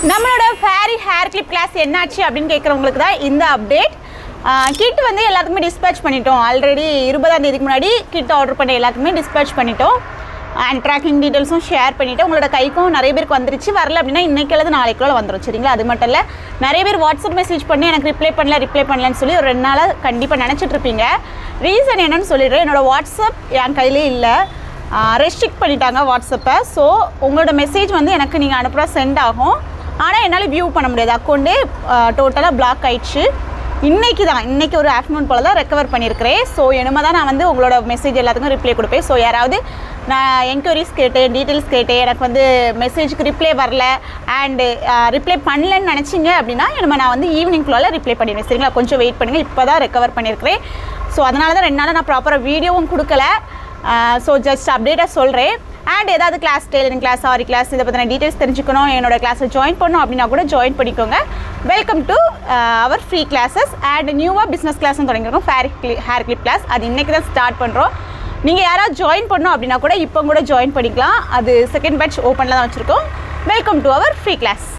நம்மளோட fairy hair clip class என்னாச்சு அப்படின்னு கேட்குறவங்களுக்கு தான் இந்த அப்டேட். கிட் வந்து எல்லாத்துக்குமே டிஸ்பேச் பண்ணிட்டோம். ஆல்ரெடி 20ஆம் தேதிக்கு முன்னாடி கிட் ஆர்டர் பண்ண எல்லாத்துக்குமே டிஸ்பேச் பண்ணிட்டோம். அண்ட் ட்ராக்கிங் டீட்டெயில்ஸும் ஷேர் பண்ணிவிட்டு உங்களோட கைக்கும் நிறைய பேருக்கு வந்துருச்சு. வரல அப்படின்னா இன்றைக்கி அல்லது நாளைக்குள்ள வந்துடும். சரிங்களா? அது மட்டும் இல்லை, நிறைய பேர் வாட்ஸ்அப் மெசேஜ் பண்ணி எனக்கு ரிப்ளை பண்ணலன்னு சொல்லி ஒரு 2 நாளாக கண்டிப்பாக நினச்சிட்ருப்பீங்க. ரீசன் என்னன்னு சொல்லிடுறேன். என்னோடய வாட்ஸ்அப் என் கையிலே இல்லை, ரெஸ்ட்ரிக்ட் பண்ணிட்டாங்க வாட்ஸ்அப்பை. ஸோ உங்களோட மெசேஜ் வந்து எனக்கு நீங்கள் அனுப்புகிற சென்ட் ஆகும், ஆனால் என்னால் வியூ பண்ண முடியாது. அக்கௌண்ட்டே டோட்டலாக பிளாக் ஆயிடுச்சு. இன்றைக்கி ஒரு ஆஃப்டர்நூன் போல் தான் ரெக்கவர் பண்ணியிருக்கிறேன். ஸோ இனிமே தான் நான் வந்து உங்களோட மெசேஜ் எல்லாத்துக்கும் ரிப்ளை கொடுப்பேன். ஸோ யாராவது நான் என்கொயரிஸ் கேட்டேன், டீட்டெயில்ஸ் கேட்டேன், எனக்கு வந்து மெசேஜுக்கு ரிப்ளை வரல அண்டு ரிப்ளை பண்ணலன்னு நினச்சிங்க அப்படின்னா இனிமேல் நான் வந்து ஈவினிங்குள்ளே ரிப்ளை பண்ணிடுவேன். சரிங்களா? கொஞ்சம் வெயிட் பண்ணுங்கள். இப்போ தான் ரெக்கவர் பண்ணியிருக்கிறேன். ஸோ அதனால தான் 2 நாளாக நான் ப்ராப்பராக வீடியோவும் கொடுக்கல. ஸோ ஜஸ்ட் அப்டேட்டாக சொல்கிறேன். அண்ட் ஏதாவது கிளாஸ், டெய்லரிங் கிளாஸ், ஆரி கிளாஸ், இதை பற்றின டீட்டெயில்ஸ் தெரிஞ்சுக்கணும், என்னோட கிளாஸில் ஜாயின் பண்ணணும் அப்படின்னா கூட ஜாயின் பண்ணிக்கோங்க. Welcome to our free classes. And நியூவாக பிஸ்னஸ் கிளாஸும் தொடங்கிருக்கோம், ஹேர் கிளிப் கிளாஸ். அது இன்றைக்கி தான் ஸ்டார்ட் பண்ணுறோம். நீங்கள் யாராவது ஜாயின் பண்ணணும் அப்படின்னா கூட இப்போ கூட ஜாயின் பண்ணிக்கலாம். அது செகண்ட் பேட்ச் ஓப்பனில் தான் வச்சுருக்கோம். Welcome to our free class.